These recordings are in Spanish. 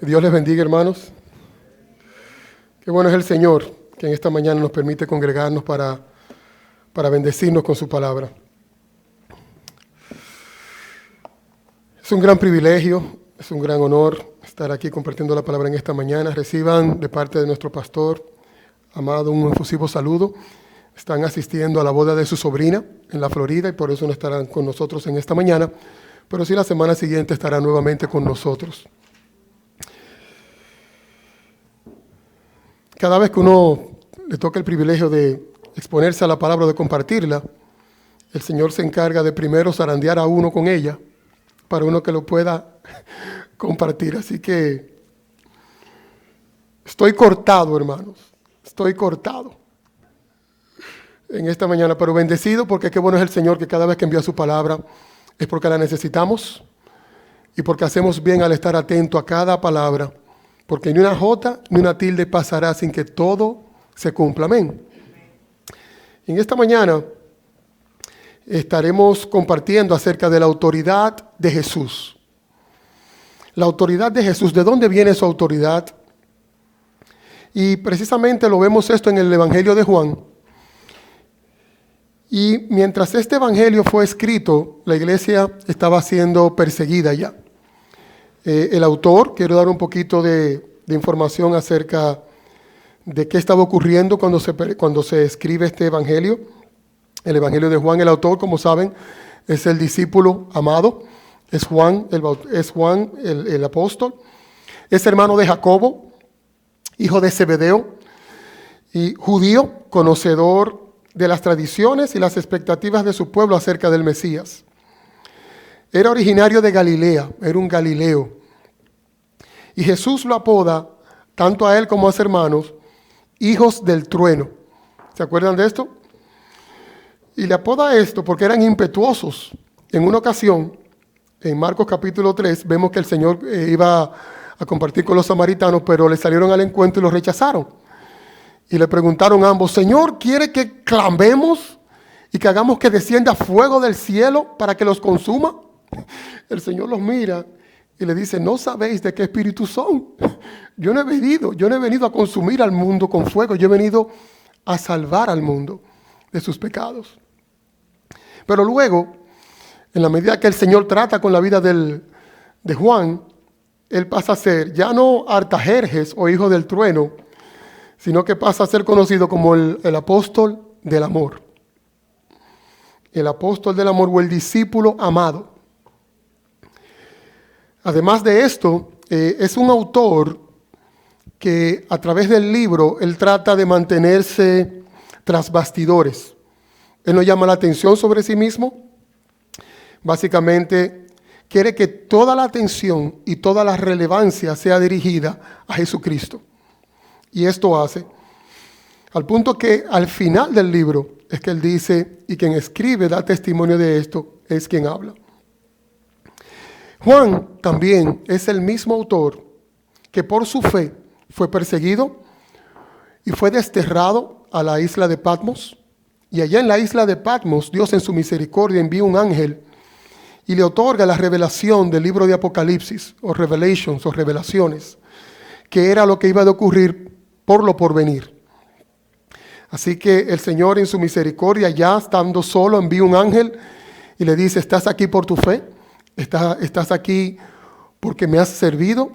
Dios les bendiga, hermanos. Qué bueno es el Señor, que en esta mañana nos permite congregarnos para bendecirnos con su palabra. Es un gran privilegio, es un gran honor estar aquí compartiendo la palabra en esta mañana. Reciban de parte de nuestro pastor, Amado, un efusivo saludo. Están asistiendo a la boda de su sobrina en la Florida y por eso no estarán con nosotros en esta mañana, pero sí la semana siguiente estará nuevamente con nosotros. Cada vez que uno le toca el privilegio de exponerse a la palabra o de compartirla, el Señor se encarga de primero zarandear a uno con ella para uno que lo pueda compartir. Así que estoy cortado, hermanos, estoy cortado en esta mañana, pero bendecido porque qué bueno es el Señor que cada vez que envía su palabra es porque la necesitamos y porque hacemos bien al estar atento a cada palabra. Porque ni una jota ni una tilde pasará sin que todo se cumpla. Amén. En esta mañana estaremos compartiendo acerca de la autoridad de Jesús. La autoridad de Jesús, ¿de dónde viene su autoridad? Y precisamente lo vemos esto en el Evangelio de Juan. Y mientras este Evangelio fue escrito, la iglesia estaba siendo perseguida ya. El autor, quiero dar un poquito de información acerca de qué estaba ocurriendo cuando se escribe este evangelio. El evangelio de Juan, el autor, como saben, es el discípulo amado, es Juan el apóstol, es hermano de Jacobo, hijo de Zebedeo, y judío, conocedor de las tradiciones y las expectativas de su pueblo acerca del Mesías. Era originario de Galilea, era un galileo. Y Jesús lo apoda, tanto a él como a sus hermanos, hijos del trueno. ¿Se acuerdan de esto? Y le apoda esto porque eran impetuosos. En una ocasión, en Marcos capítulo 3, vemos que el Señor iba a compartir con los samaritanos, pero le salieron al encuentro y los rechazaron. Y le preguntaron a ambos, Señor, ¿quiere que clamemos y que hagamos que descienda fuego del cielo para que los consuma? El Señor los mira y le dice, ¿no sabéis de qué espíritu son? Yo no he venido a consumir al mundo con fuego, yo he venido a salvar al mundo de sus pecados. Pero luego, en la medida que el Señor trata con la vida de Juan, él pasa a ser ya no Artajerjes o hijo del trueno, sino que pasa a ser conocido como el apóstol del amor. El apóstol del amor o el discípulo amado. Además de esto, es un autor que a través del libro, él trata de mantenerse tras bastidores. Él no llama la atención sobre sí mismo. Básicamente, quiere que toda la atención y toda la relevancia sea dirigida a Jesucristo. Y esto hace, al punto que al final del libro, es que él dice, y quien escribe da testimonio de esto, es quien habla. Juan también es el mismo autor que por su fe fue perseguido y fue desterrado a la isla de Patmos. Y allá en la isla de Patmos, Dios en su misericordia envía un ángel y le otorga la revelación del libro de Apocalipsis, o Revelations, o revelaciones, que era lo que iba a ocurrir por lo porvenir. Así que el Señor en su misericordia, ya estando solo, envía un ángel y le dice, ¿estás aquí por tu fe? ¿Estás aquí porque me has servido?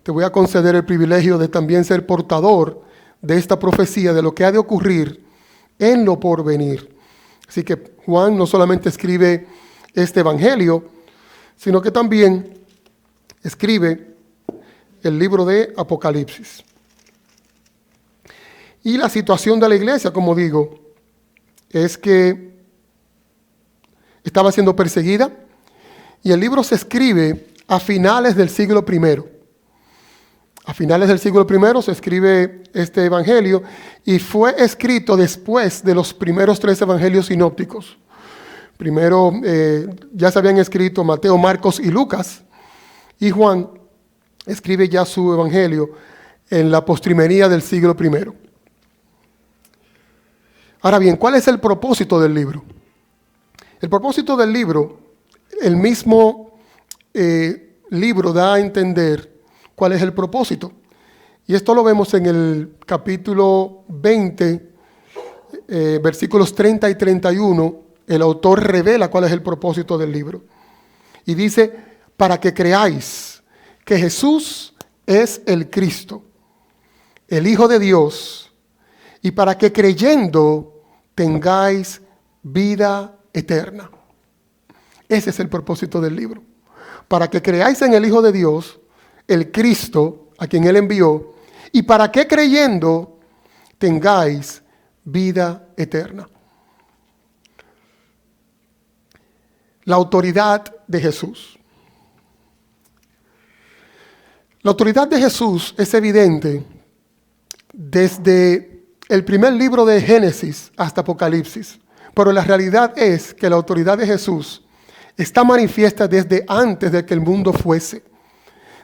Te voy a conceder el privilegio de también ser portador de esta profecía, de lo que ha de ocurrir en lo porvenir. Así que Juan no solamente escribe este evangelio, sino que también escribe el libro de Apocalipsis. Y la situación de la iglesia, como digo, es que estaba siendo perseguida. Y el libro se escribe a finales del siglo I. A finales del siglo I se escribe este evangelio y fue escrito después de los primeros 3 evangelios sinópticos. Primero ya se habían escrito Mateo, Marcos y Lucas, y Juan escribe ya su evangelio en la postrimería del siglo I. Ahora bien, ¿cuál es el propósito del libro? El propósito del libro, el mismo libro da a entender cuál es el propósito. Y esto lo vemos en el capítulo 20, versículos 30 y 31. El autor revela cuál es el propósito del libro. Y dice, para que creáis que Jesús es el Cristo, el Hijo de Dios, y para que creyendo tengáis vida eterna. Ese es el propósito del libro. Para que creáis en el Hijo de Dios, el Cristo, a quien Él envió, y para que creyendo tengáis vida eterna. La autoridad de Jesús. La autoridad de Jesús es evidente desde el primer libro de Génesis hasta Apocalipsis. Pero la realidad es que la autoridad de Jesús está manifiesta desde antes de que el mundo fuese.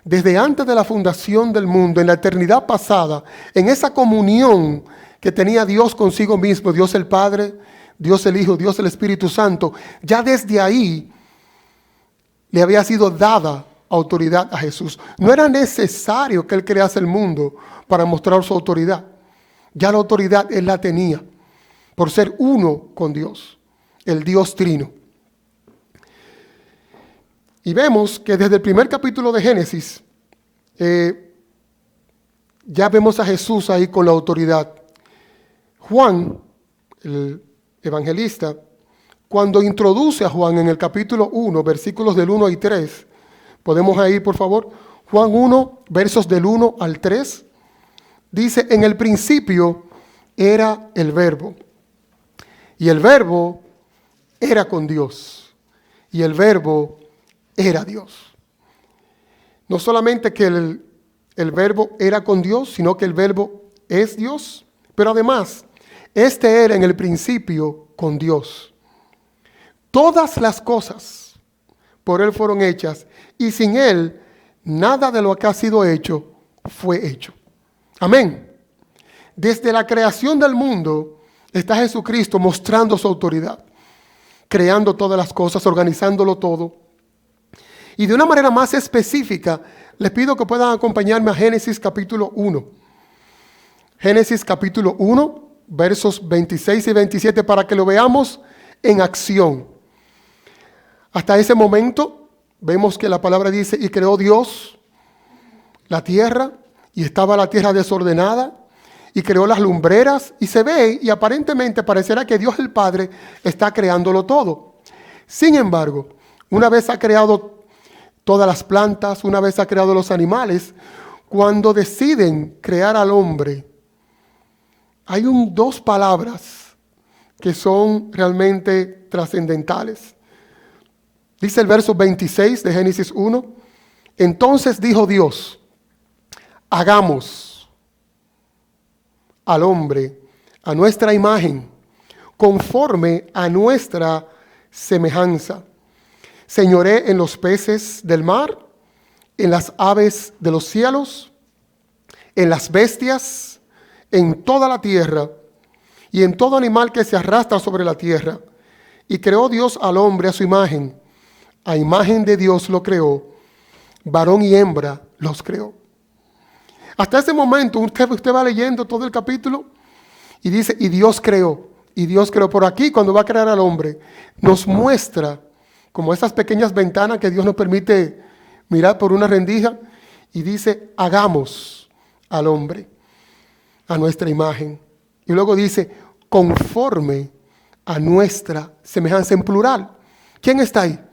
Desde antes de la fundación del mundo, en la eternidad pasada, en esa comunión que tenía Dios consigo mismo, Dios el Padre, Dios el Hijo, Dios el Espíritu Santo, ya desde ahí le había sido dada autoridad a Jesús. No era necesario que Él crease el mundo para mostrar su autoridad. Ya la autoridad Él la tenía por ser uno con Dios, el Dios Trino. Y vemos que desde el primer capítulo de Génesis ya vemos a Jesús ahí con la autoridad. Juan, el evangelista, cuando introduce a Juan en el capítulo 1, versículos del 1 y 3, podemos ahí, por favor, Juan 1, versos del 1 al 3, dice, en el principio era el Verbo, y el Verbo era con Dios, y el Verbo era Dios. No solamente que el Verbo era con Dios, sino que el Verbo es Dios, pero además, este era en el principio con Dios. Todas las cosas por Él fueron hechas, y sin Él, nada de lo que ha sido hecho fue hecho. Amén. Desde la creación del mundo está Jesucristo mostrando su autoridad, creando todas las cosas, organizándolo todo. Y de una manera más específica, les pido que puedan acompañarme a Génesis capítulo 1. Génesis capítulo 1, versos 26 y 27, para que lo veamos en acción. Hasta ese momento, vemos que la palabra dice, y creó Dios la tierra, y estaba la tierra desordenada, y creó las lumbreras, y se ve, y aparentemente parecerá que Dios el Padre está creándolo todo. Sin embargo, una vez ha creado todas las plantas, una vez ha creado los animales, cuando deciden crear al hombre, hay dos palabras que son realmente trascendentales. Dice el verso 26 de Génesis 1, entonces dijo Dios, hagamos al hombre a nuestra imagen, conforme a nuestra semejanza. Señoré en los peces del mar, en las aves de los cielos, en las bestias, en toda la tierra y en todo animal que se arrastra sobre la tierra. Y creó Dios al hombre a su imagen. A imagen de Dios lo creó, varón y hembra los creó. Hasta ese momento usted va leyendo todo el capítulo y dice, y Dios creó. Y Dios creó por aquí, cuando va a crear al hombre, nos muestra como esas pequeñas ventanas que Dios nos permite mirar por una rendija, y dice, hagamos al hombre a nuestra imagen. Y luego dice, conforme a nuestra semejanza, en plural. ¿Quién está ahí?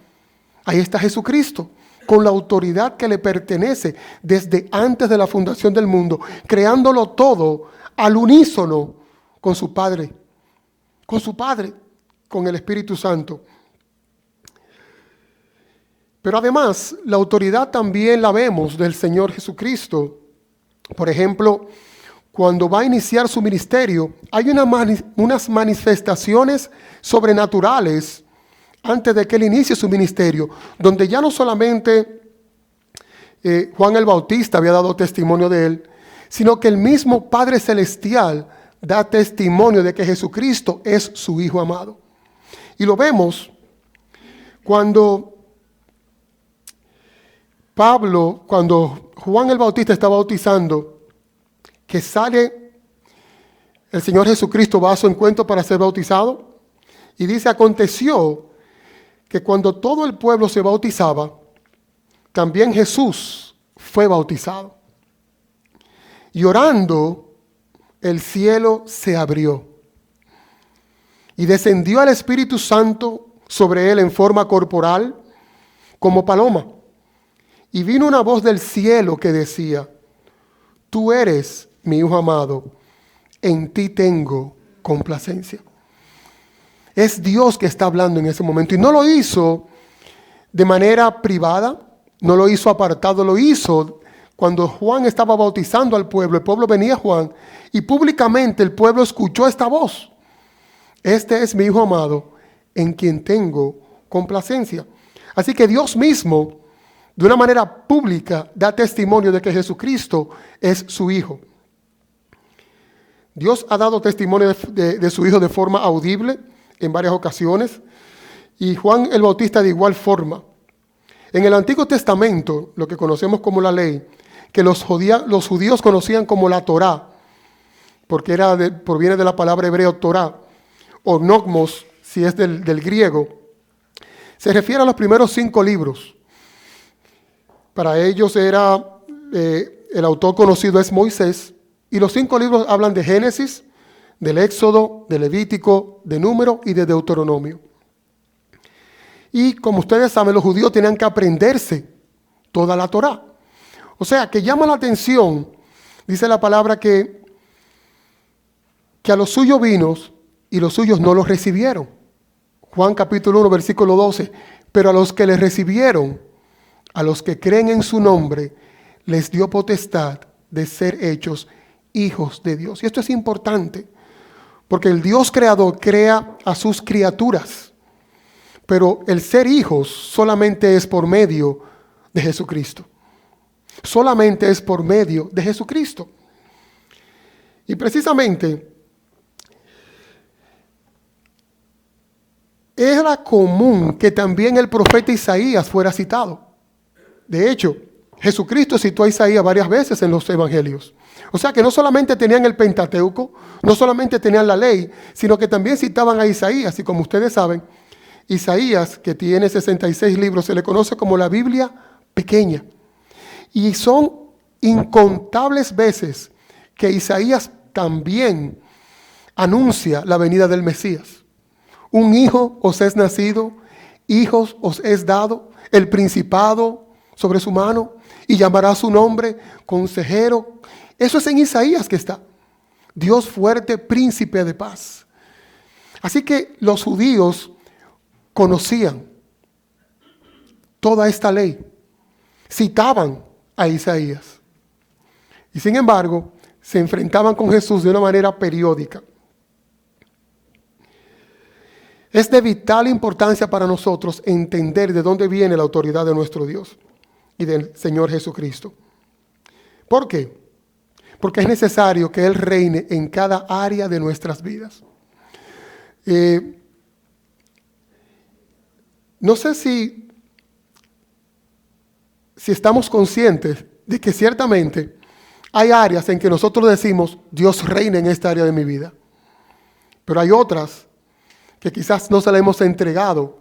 Ahí está Jesucristo, con la autoridad que le pertenece desde antes de la fundación del mundo, creándolo todo al unísono con su Padre, con el Espíritu Santo. Pero además, la autoridad también la vemos del Señor Jesucristo. Por ejemplo, cuando va a iniciar su ministerio, hay unas manifestaciones sobrenaturales antes de que Él inicie su ministerio, donde ya no solamente Juan el Bautista había dado testimonio de Él, sino que el mismo Padre Celestial da testimonio de que Jesucristo es su Hijo amado. Y lo vemos cuando Juan el Bautista está bautizando, que sale el Señor Jesucristo, va a su encuentro para ser bautizado, y dice, aconteció que cuando todo el pueblo se bautizaba, también Jesús fue bautizado. Y orando, el cielo se abrió, y descendió el Espíritu Santo sobre él en forma corporal, como paloma. Y vino una voz del cielo que decía, tú eres mi Hijo amado, en ti tengo complacencia. Es Dios que está hablando en ese momento. Y no lo hizo de manera privada, no lo hizo apartado, lo hizo cuando Juan estaba bautizando al pueblo. El pueblo venía a Juan y públicamente el pueblo escuchó esta voz. Este es mi Hijo amado, en quien tengo complacencia. Así que Dios mismo, de una manera pública, da testimonio de que Jesucristo es su Hijo. Dios ha dado testimonio de su Hijo de forma audible en varias ocasiones, y Juan el Bautista de igual forma. En el Antiguo Testamento, lo que conocemos como la ley, que los judíos conocían como la Torá, porque proviene de la palabra hebreo Torá, o Nogmos, si es del griego, se refiere a los primeros 5 libros. Para ellos el autor conocido es Moisés, y los 5 libros hablan de Génesis, del Éxodo, de Levítico, de Número y de Deuteronomio. Y como ustedes saben, los judíos tenían que aprenderse toda la Torá. O sea, que llama la atención, dice la palabra que a los suyos vino y los suyos no los recibieron. Juan capítulo 1, versículo 12. Pero a los que les recibieron, a los que creen en su nombre, les dio potestad de ser hechos hijos de Dios. Y esto es importante, porque el Dios creador crea a sus criaturas, pero el ser hijos solamente es por medio de Jesucristo. Solamente es por medio de Jesucristo. Y precisamente era común que también el profeta Isaías fuera citado. De hecho, Jesucristo citó a Isaías varias veces en los evangelios. O sea que no solamente tenían el Pentateuco, no solamente tenían la ley, sino que también citaban a Isaías. Y como ustedes saben, Isaías, que tiene 66 libros, se le conoce como la Biblia pequeña. Y son incontables veces que Isaías también anuncia la venida del Mesías. Un hijo os es nacido, hijos os es dado, el principado sobre su mano, y llamará su nombre Consejero. Eso es en Isaías que está. Dios fuerte, príncipe de paz. Así que los judíos conocían toda esta ley, citaban a Isaías. Y sin embargo, se enfrentaban con Jesús de una manera periódica. Es de vital importancia para nosotros entender de dónde viene la autoridad de nuestro Dios y del Señor Jesucristo. ¿Por qué? Porque es necesario que Él reine en cada área de nuestras vidas. No sé si estamos conscientes de que ciertamente hay áreas en que nosotros decimos, Dios reina en esta área de mi vida. Pero hay otras que quizás no se la hemos entregado,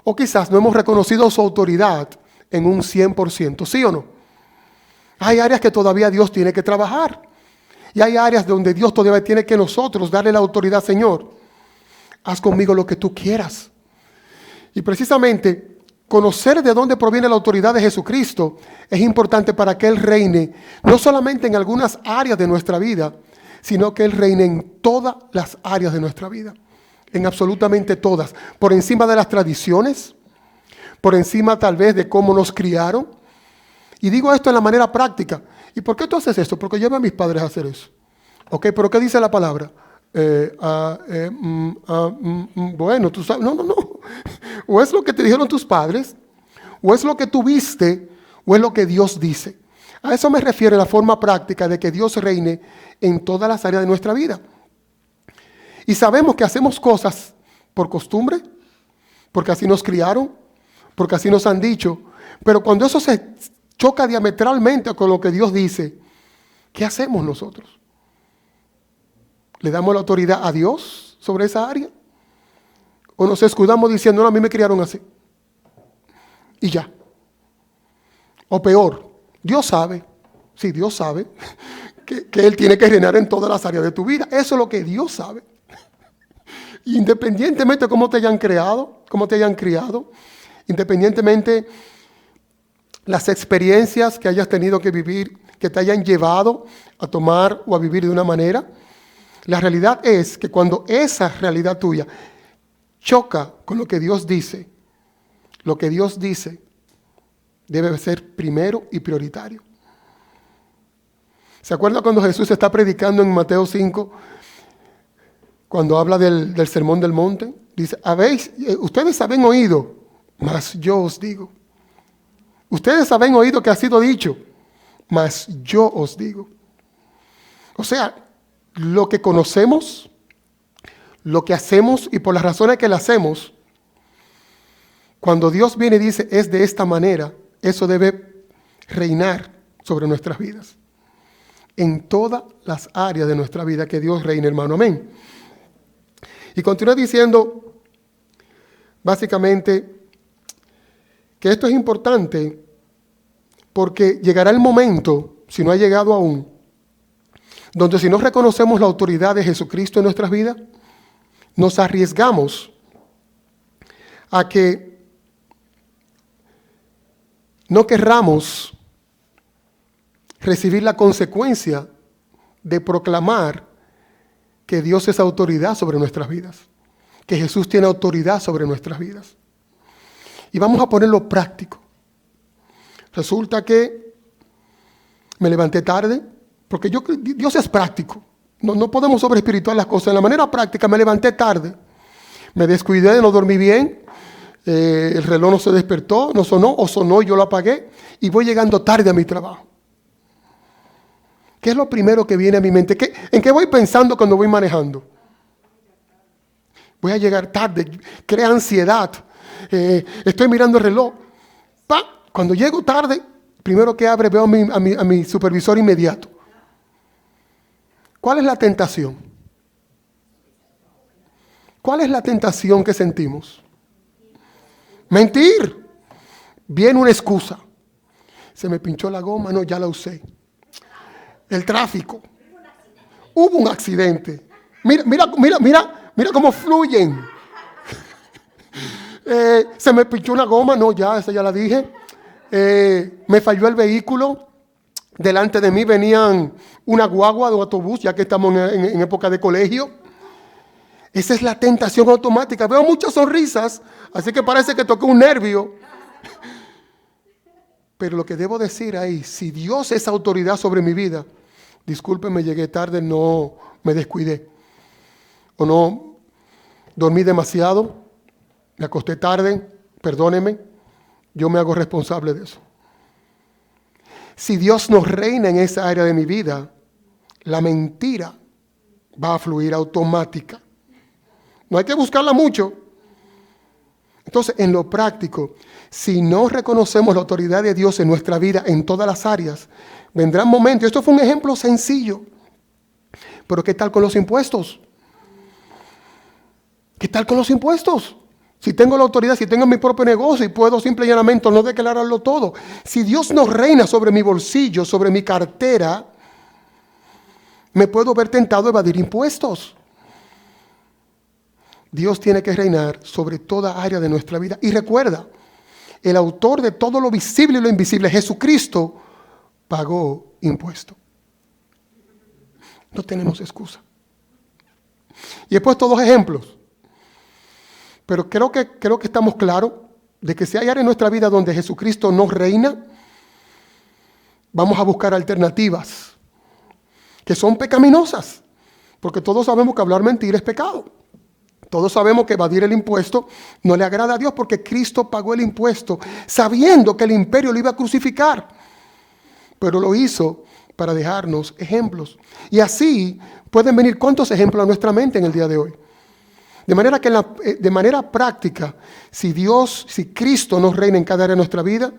o quizás no hemos reconocido su autoridad en un 100%, ¿sí o no? Hay áreas que todavía Dios tiene que trabajar, y hay áreas donde Dios todavía tiene que nosotros darle la autoridad. Señor, haz conmigo lo que tú quieras. Y precisamente conocer de dónde proviene la autoridad de Jesucristo es importante para que Él reine, no solamente en algunas áreas de nuestra vida, sino que Él reine en todas las áreas de nuestra vida. En absolutamente todas, por encima de las tradiciones, por encima tal vez de cómo nos criaron. Y digo esto en la manera práctica. ¿Y por qué tú haces esto? Porque yo veo a mis padres hacer eso. Ok, pero ¿qué dice la palabra? Bueno, tú sabes, no. O es lo que te dijeron tus padres, o es lo que tú viste, o es lo que Dios dice. A eso me refiero en la forma práctica de que Dios reine en todas las áreas de nuestra vida. Y sabemos que hacemos cosas por costumbre, porque así nos criaron, porque así nos han dicho. Pero cuando eso se choca diametralmente con lo que Dios dice, ¿qué hacemos nosotros? ¿Le damos la autoridad a Dios sobre esa área? ¿O nos escudamos diciendo, no, a mí me criaron así? Y ya. O peor, Dios sabe, sí, Dios sabe que Él tiene que reinar en todas las áreas de tu vida. Eso es lo que Dios sabe. Independientemente de cómo te hayan creado, cómo te hayan criado, independientemente las experiencias que hayas tenido que vivir, que te hayan llevado a tomar o a vivir de una manera, la realidad es que cuando esa realidad tuya choca con lo que Dios dice debe ser primero y prioritario. ¿Se acuerda cuando Jesús está predicando en Mateo 5? Cuando habla del sermón del monte, dice, ustedes habéis oído, mas yo os digo. Ustedes habéis oído que ha sido dicho, mas yo os digo. O sea, lo que conocemos, lo que hacemos y por las razones que le hacemos, cuando Dios viene y dice, es de esta manera, eso debe reinar sobre nuestras vidas. En todas las áreas de nuestra vida que Dios reine, hermano. Amén. Y continúa diciendo, básicamente, que esto es importante porque llegará el momento, si no ha llegado aún, donde si no reconocemos la autoridad de Jesucristo en nuestras vidas, nos arriesgamos a que no querramos recibir la consecuencia de proclamar que Dios es autoridad sobre nuestras vidas, que Jesús tiene autoridad sobre nuestras vidas. Y vamos a ponerlo práctico. Resulta que me levanté tarde, porque Dios es práctico. No podemos sobreespirituar las cosas. En la manera práctica me levanté tarde, me descuidé, no dormí bien, el reloj no se despertó, no sonó, o sonó y yo lo apagué, y voy llegando tarde a mi trabajo. ¿Qué es lo primero que viene a mi mente? ¿En qué voy pensando cuando voy manejando? Voy a llegar tarde, crea ansiedad, estoy mirando el reloj. Cuando llego tarde, primero que abre veo a mi supervisor inmediato. ¿Cuál es la tentación? ¿Cuál es la tentación que sentimos? Mentir. Viene una excusa. Se me pinchó la goma, no, ya la usé. El tráfico. Hubo un accidente. Mira cómo fluyen. Se me pinchó una goma, no, esa ya la dije. Me falló el vehículo. Delante de mí venían una guagua de un autobús, ya que estamos en época de colegio. Esa es la tentación automática. Veo muchas sonrisas, así que parece que toqué un nervio. Pero lo que debo decir ahí, si Dios es autoridad sobre mi vida, discúlpeme, llegué tarde, no me descuidé. O no dormí demasiado, me acosté tarde, perdóneme, yo me hago responsable de eso. Si Dios nos reina en esa área de mi vida, la mentira va a fluir automática. No hay que buscarla mucho. Entonces, en lo práctico, si no reconocemos la autoridad de Dios en nuestra vida, en todas las áreas, vendrán momentos. Esto fue un ejemplo sencillo. Pero ¿qué tal con los impuestos? ¿Qué tal con los impuestos? Si tengo la autoridad, si tengo mi propio negocio y puedo simple y llanamente no declararlo todo. Si Dios no reina sobre mi bolsillo, sobre mi cartera, me puedo ver tentado a evadir impuestos. Dios tiene que reinar sobre toda área de nuestra vida. Y recuerda, el autor de todo lo visible y lo invisible, Jesucristo, pagó impuesto. No tenemos excusa. Y he puesto dos ejemplos. Pero creo que estamos claros de que si hay áreas en nuestra vida donde Jesucristo no reina, vamos a buscar alternativas que son pecaminosas. Porque todos sabemos que hablar mentira es pecado. Todos sabemos que evadir el impuesto no le agrada a Dios porque Cristo pagó el impuesto sabiendo que el imperio lo iba a crucificar. Pero lo hizo para dejarnos ejemplos. Y así pueden venir cuántos ejemplos a nuestra mente en el día de hoy. De manera que de manera práctica, si Cristo nos reina en cada área de nuestra vida,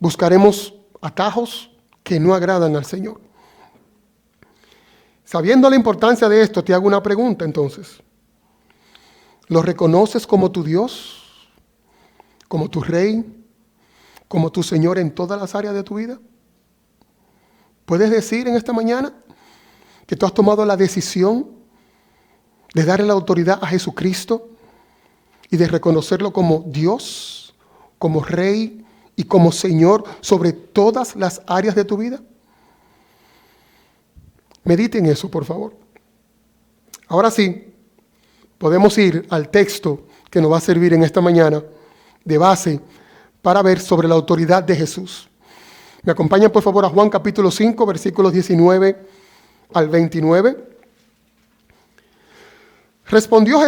buscaremos atajos que no agradan al Señor. Sabiendo la importancia de esto, te hago una pregunta entonces. ¿Lo reconoces como tu Dios, como tu Rey, como tu Señor en todas las áreas de tu vida? ¿Puedes decir en esta mañana que tú has tomado la decisión de darle la autoridad a Jesucristo y de reconocerlo como Dios, como Rey y como Señor sobre todas las áreas de tu vida? Medite en eso, por favor. Ahora sí, podemos ir al texto que nos va a servir en esta mañana de base para ver sobre la autoridad de Jesús. Me acompañan por favor a Juan capítulo 5, versículos 19 al 29. Respondió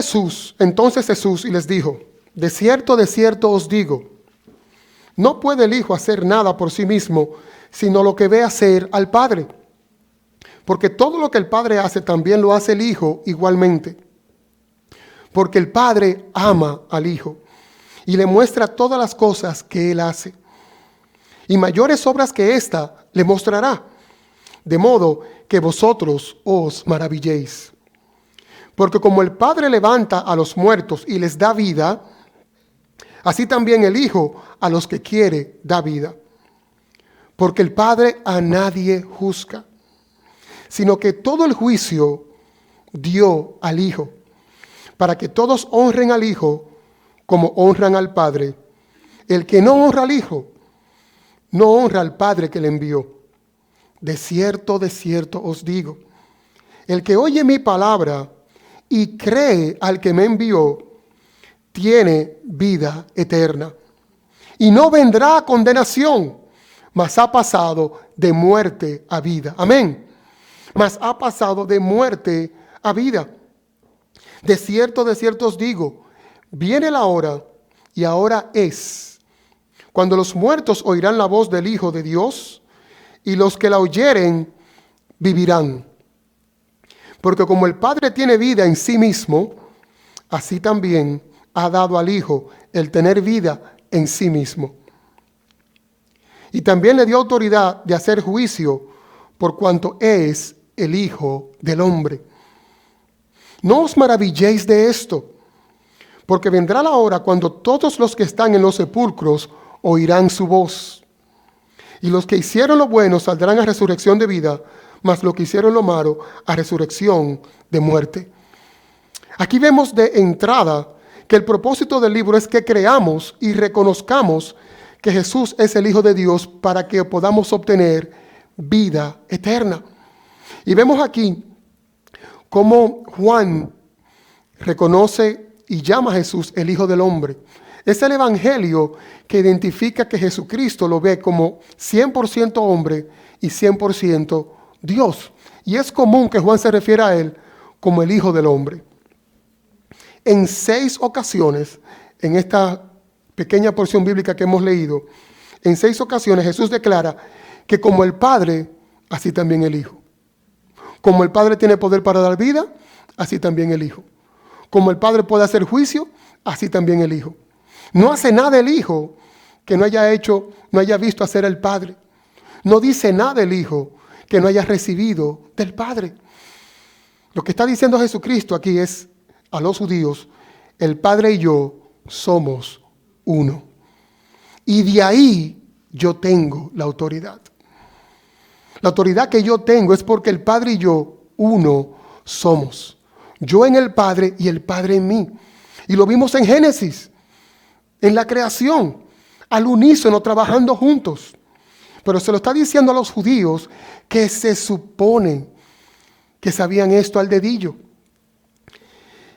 entonces Jesús y les dijo: de cierto os digo, no puede el Hijo hacer nada por sí mismo, sino lo que ve hacer al Padre. Porque todo lo que el Padre hace, también lo hace el Hijo igualmente. Porque el Padre ama al Hijo y le muestra todas las cosas que Él hace. Y mayores obras que ésta le mostrará, de modo que vosotros os maravilléis. Porque como el Padre levanta a los muertos y les da vida, así también el Hijo a los que quiere da vida. Porque el Padre a nadie juzga, sino que todo el juicio dio al Hijo, para que todos honren al Hijo como honran al Padre. El que no honra al Hijo, no honra al Padre que le envió. De cierto os digo, el que oye mi palabra y cree al que me envió, tiene vida eterna. Y no vendrá a condenación, mas ha pasado de muerte a vida. Amén. Mas ha pasado de muerte a vida. De cierto os digo, viene la hora, y ahora es, cuando los muertos oirán la voz del Hijo de Dios, y los que la oyeren vivirán. Porque como el Padre tiene vida en sí mismo, así también ha dado al Hijo el tener vida en sí mismo. Y también le dio autoridad de hacer juicio, por cuanto es el Hijo del Hombre. No os maravilléis de esto, porque vendrá la hora cuando todos los que están en los sepulcros oirán su voz. Y los que hicieron lo bueno saldrán a resurrección de vida, mas los que hicieron lo malo a resurrección de muerte. Aquí vemos de entrada que el propósito del libro es que creamos y reconozcamos que Jesús es el Hijo de Dios para que podamos obtener vida eterna. Y vemos aquí cómo Juan reconoce y llama a Jesús el Hijo del Hombre. Es el evangelio que identifica que Jesucristo lo ve como 100% hombre y 100% Dios. Y es común que Juan se refiera a él como el Hijo del Hombre. En 6 ocasiones, en esta pequeña porción bíblica que hemos leído, en 6 ocasiones Jesús declara que como el Padre, así también el Hijo. Como el Padre tiene poder para dar vida, así también el Hijo. Como el Padre puede hacer juicio, así también el Hijo. No hace nada el Hijo que no haya visto hacer el Padre. No dice nada el Hijo que no haya recibido del Padre. Lo que está diciendo Jesucristo aquí es a los judíos: el Padre y yo somos uno. Y de ahí yo tengo la autoridad. La autoridad que yo tengo es porque el Padre y yo uno somos. Yo en el Padre y el Padre en mí. Y lo vimos en Génesis, en la creación, al unísono, trabajando juntos. Pero se lo está diciendo a los judíos que se supone que sabían esto al dedillo.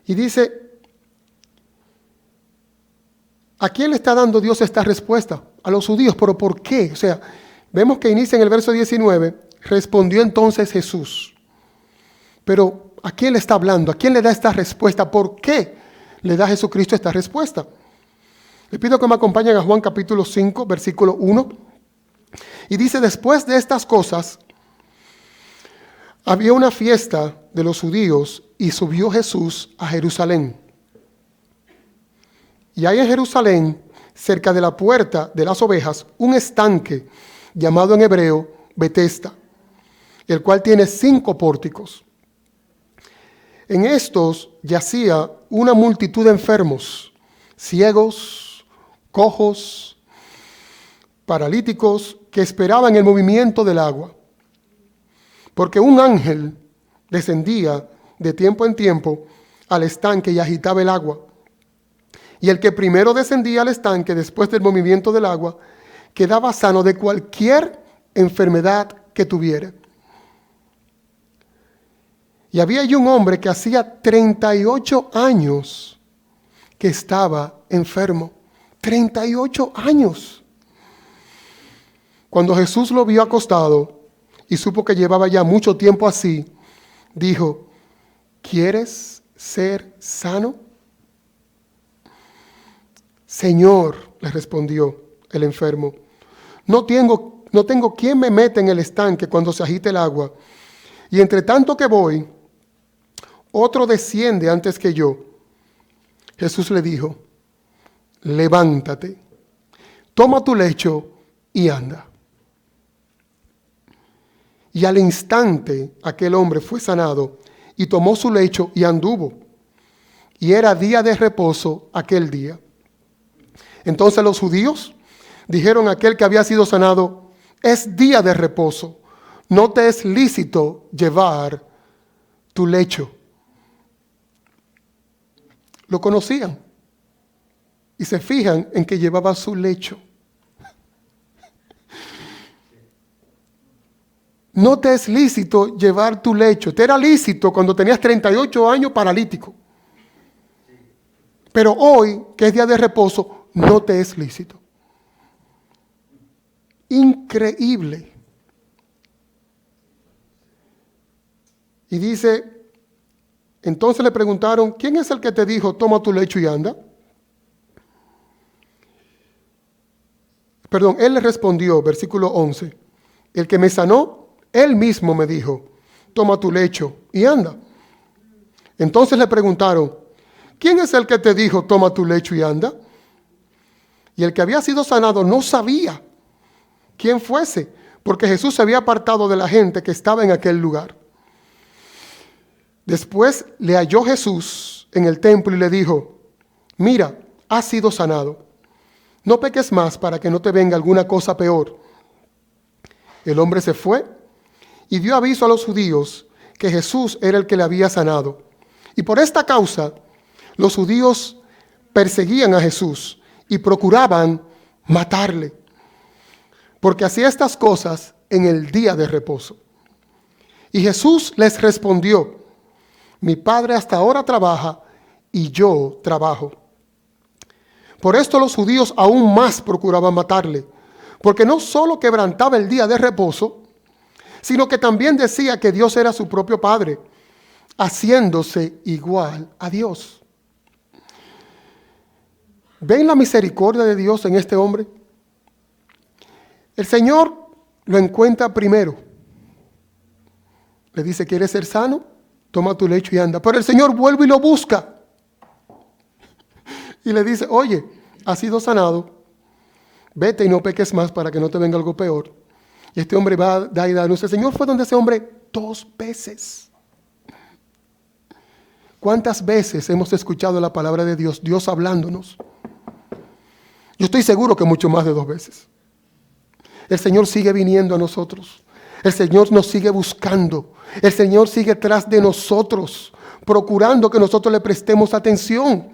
Y dice, ¿a quién le está dando Dios esta respuesta? A los judíos. ¿Pero por qué? O sea, vemos que inicia en el verso 19, respondió entonces Jesús. Pero ¿a quién le está hablando? ¿A quién le da esta respuesta? ¿Por qué le da Jesucristo esta respuesta? Le pido que me acompañen a Juan capítulo 5, versículo 1. Y dice, después de estas cosas, había una fiesta de los judíos y subió Jesús a Jerusalén. Y ahí en Jerusalén cerca de la puerta de las ovejas, un estanque llamado en hebreo Betesda, el cual tiene 5 pórticos. En estos yacía una multitud de enfermos, ciegos, cojos, paralíticos, que esperaban el movimiento del agua. Porque un ángel descendía de tiempo en tiempo al estanque y agitaba el agua. Y el que primero descendía al estanque después del movimiento del agua, quedaba sano de cualquier enfermedad que tuviera. Y había allí un hombre que hacía 38 años que estaba enfermo. 38 años. Cuando Jesús lo vio acostado y supo que llevaba ya mucho tiempo así, dijo: ¿quieres ser sano? Señor, le respondió el enfermo, no tengo quien me meta en el estanque cuando se agite el agua. Y entre tanto que voy, otro desciende antes que yo. Jesús le dijo: levántate, toma tu lecho y anda. Y al instante aquel hombre fue sanado y tomó su lecho y anduvo. Y era día de reposo aquel día. Entonces los judíos dijeron a aquel que había sido sanado: es día de reposo, no te es lícito llevar tu lecho. Lo conocían y se fijan en que llevaba su lecho. No te es lícito llevar tu lecho. Te era lícito cuando tenías 38 años paralítico. Pero hoy, que es día de reposo, no te es lícito. Increíble. Y dice, entonces le preguntaron: ¿quién es el que te dijo, toma tu lecho y anda? Perdón, él le respondió, versículo 11, el que me sanó, él mismo me dijo, toma tu lecho y anda. Entonces le preguntaron: ¿quién es el que te dijo, toma tu lecho y anda? Y el que había sido sanado no sabía quién fuese, porque Jesús se había apartado de la gente que estaba en aquel lugar. Después le halló Jesús en el templo y le dijo: mira, has sido sanado. No peques más para que no te venga alguna cosa peor. El hombre se fue y dio aviso a los judíos que Jesús era el que le había sanado. Y por esta causa, los judíos perseguían a Jesús y procuraban matarle, porque hacía estas cosas en el día de reposo. Y Jesús les respondió: mi Padre hasta ahora trabaja y yo trabajo. Por esto los judíos aún más procuraban matarle, porque no solo quebrantaba el día de reposo, sino que también decía que Dios era su propio Padre, haciéndose igual a Dios. ¿Ven la misericordia de Dios en este hombre? El Señor lo encuentra primero. Le dice: ¿quieres ser sano? Toma tu lecho y anda. Pero el Señor vuelve y lo busca. Y le dice: oye, has sido sanado. Vete y no peques más para que no te venga algo peor. Y este hombre va a dar y dar. El Señor fue donde ese hombre 2 veces. ¿Cuántas veces hemos escuchado la palabra de Dios, Dios hablándonos? Yo estoy seguro que mucho más de 2 veces. El Señor sigue viniendo a nosotros. El Señor nos sigue buscando. El Señor sigue tras de nosotros, procurando que nosotros le prestemos atención.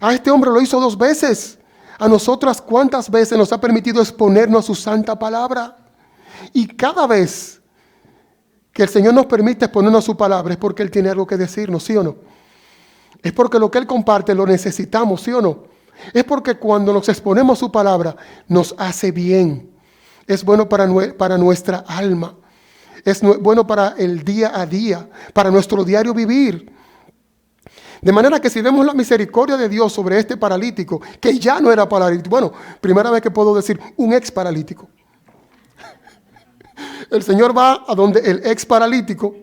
A este hombre lo hizo 2 veces. A nosotras, ¿cuántas veces nos ha permitido exponernos a su santa palabra? Y cada vez que el Señor nos permite exponernos a su palabra es porque Él tiene algo que decirnos, ¿sí o no? Es porque lo que Él comparte lo necesitamos, ¿sí o no? Es porque cuando nos exponemos a su palabra nos hace bien. Es bueno para nuestra alma. Es bueno para el día a día, para nuestro diario vivir. De manera que si vemos la misericordia de Dios sobre este paralítico, que ya no era paralítico, bueno, primera vez que puedo decir un ex paralítico. El Señor va a donde el ex paralítico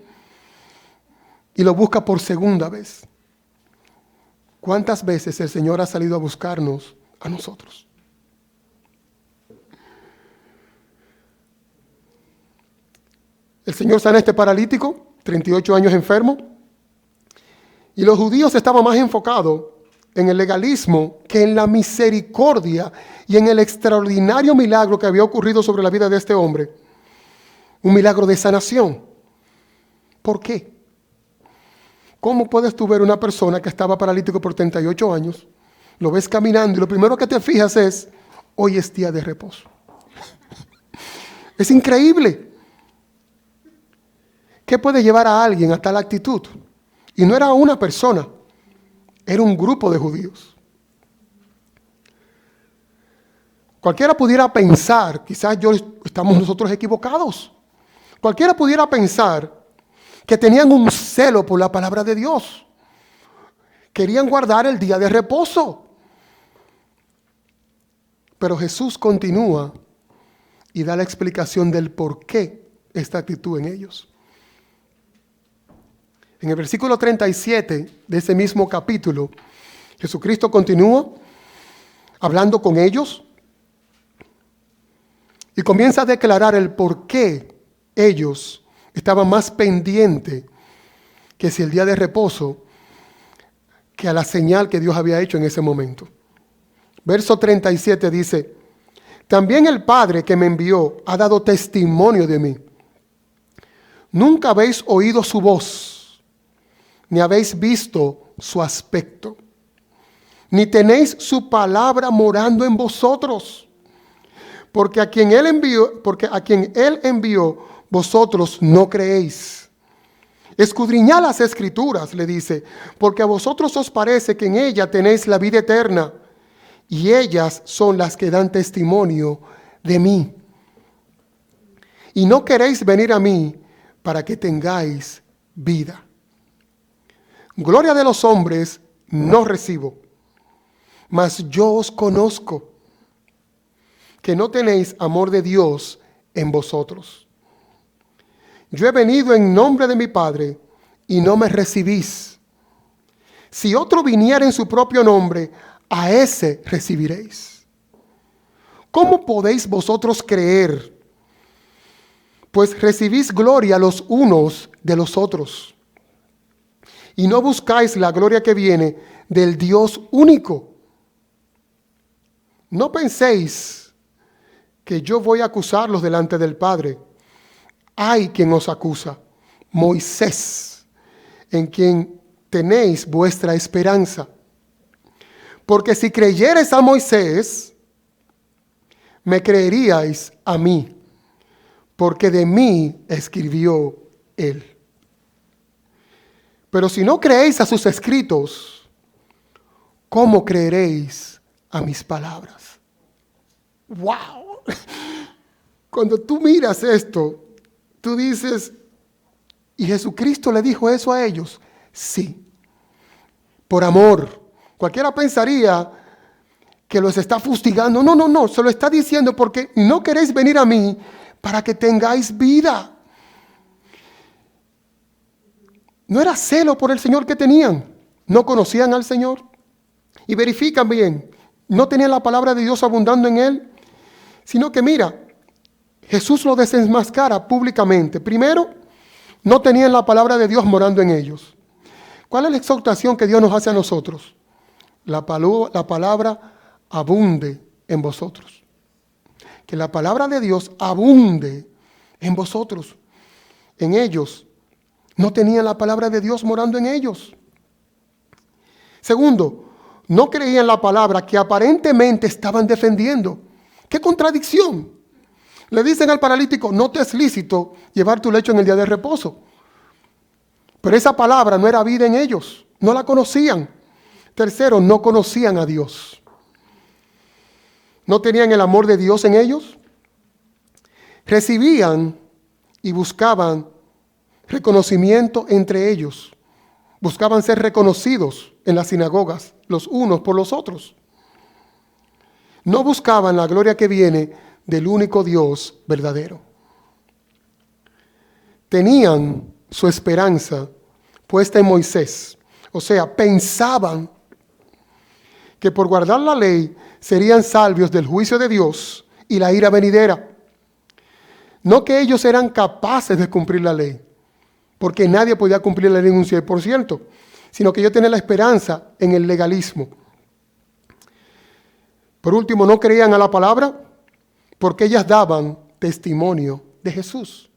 y lo busca por segunda vez. ¿Cuántas veces el Señor ha salido a buscarnos a nosotros. El Señor sana a este paralítico, 38 años enfermo, y los judíos estaban más enfocados en el legalismo que en la misericordia y en el extraordinario milagro que había ocurrido sobre la vida de este hombre. Un milagro de sanación. ¿Por qué? ¿Cómo puedes tú ver una persona que estaba paralítico por 38 años, lo ves caminando y lo primero que te fijas es, hoy es día de reposo? Es increíble. ¿Qué puede llevar a alguien a tal actitud? Y no era una persona, era un grupo de judíos. Cualquiera pudiera pensar, quizás estamos nosotros equivocados. Cualquiera pudiera pensar que tenían un celo por la palabra de Dios. Querían guardar el día de reposo. Pero Jesús continúa y da la explicación del por qué esta actitud en ellos. En el versículo 37 de ese mismo capítulo, Jesucristo continúa hablando con ellos y comienza a declarar el por qué ellos estaban más pendientes que si el día de reposo, que a la señal que Dios había hecho en ese momento. Verso 37 dice, también el Padre que me envió ha dado testimonio de mí. Nunca habéis oído su voz, ni habéis visto su aspecto, ni tenéis su palabra morando en vosotros, porque a quien él envió, vosotros no creéis. Escudriñad las Escrituras, le dice, porque a vosotros os parece que en ella tenéis la vida eterna, y ellas son las que dan testimonio de mí. Y no queréis venir a mí para que tengáis vida. Gloria de los hombres no recibo, mas yo os conozco, que no tenéis amor de Dios en vosotros. Yo he venido en nombre de mi Padre y no me recibís. Si otro viniera en su propio nombre, a ese recibiréis. ¿Cómo podéis vosotros creer? Pues recibís gloria los unos de los otros, y no buscáis la gloria que viene del Dios único. No penséis que yo voy a acusarlos delante del Padre. Hay quien os acusa, Moisés, en quien tenéis vuestra esperanza. Porque si creyereis a Moisés, me creeríais a mí, porque de mí escribió él. Pero si no creéis a sus escritos, ¿cómo creeréis a mis palabras? ¡Wow! Cuando tú miras esto, tú dices, ¿y Jesucristo le dijo eso a ellos? Sí, por amor. Cualquiera pensaría que los está fustigando. No, se lo está diciendo porque no queréis venir a mí para que tengáis vida. No era celo por el Señor que tenían. No conocían al Señor. Y verifican bien, no tenían la palabra de Dios abundando en él, sino que mira, Jesús lo desenmascara públicamente. Primero, no tenían la palabra de Dios morando en ellos. ¿Cuál es la exhortación que Dios nos hace a nosotros? La palabra abunde en vosotros. Que la palabra de Dios abunde en vosotros. En ellos no tenían la palabra de Dios morando en ellos. Segundo, no creían la palabra que aparentemente estaban defendiendo. ¡Qué contradicción! Le dicen al paralítico, no te es lícito llevar tu lecho en el día de reposo. Pero esa palabra no era vida en ellos. No la conocían. Tercero, no conocían a Dios. ¿No tenían el amor de Dios en ellos? Recibían y buscaban reconocimiento entre ellos. Buscaban ser reconocidos en las sinagogas, los unos por los otros. No buscaban la gloria que viene del único Dios verdadero. Tenían su esperanza puesta en Moisés. O sea, pensaban que por guardar la ley serían salvos del juicio de Dios y la ira venidera. No que ellos eran capaces de cumplir la ley, porque nadie podía cumplir la ley en un 100%, sino que ellos tenían la esperanza en el legalismo. Por último, no creían a la palabra porque ellas daban testimonio de Jesús.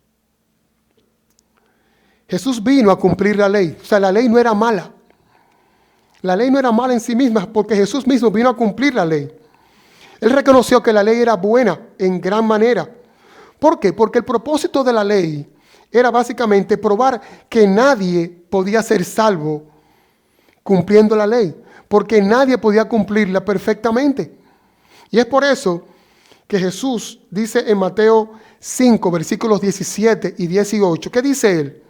Jesús vino a cumplir la ley. O sea, la ley no era mala. La ley no era mala en sí misma porque Jesús mismo vino a cumplir la ley. Él reconoció que la ley era buena en gran manera. ¿Por qué? Porque el propósito de la ley era básicamente probar que nadie podía ser salvo cumpliendo la ley, porque nadie podía cumplirla perfectamente. Y es por eso que Jesús dice en Mateo 5, versículos 17 y 18, ¿qué dice él?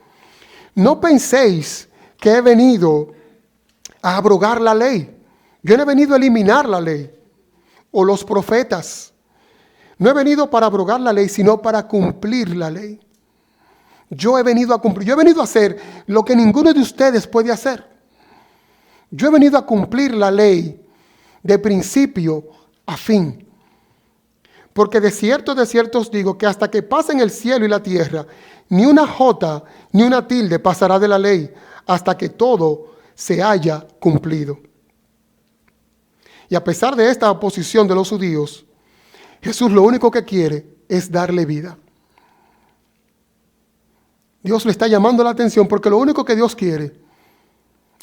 No penséis que he venido a abrogar la ley. Yo no he venido a eliminar la ley o los profetas. No he venido para abrogar la ley, sino para cumplir la ley. Yo he venido a cumplir, yo he venido a hacer lo que ninguno de ustedes puede hacer. Yo he venido a cumplir la ley de principio a fin. Porque de cierto os digo que hasta que pasen el cielo y la tierra, ni una jota ni una tilde pasará de la ley, hasta que todo se haya cumplido. Y a pesar de esta oposición de los judíos, Jesús lo único que quiere es darle vida. Dios le está llamando la atención porque lo único que Dios quiere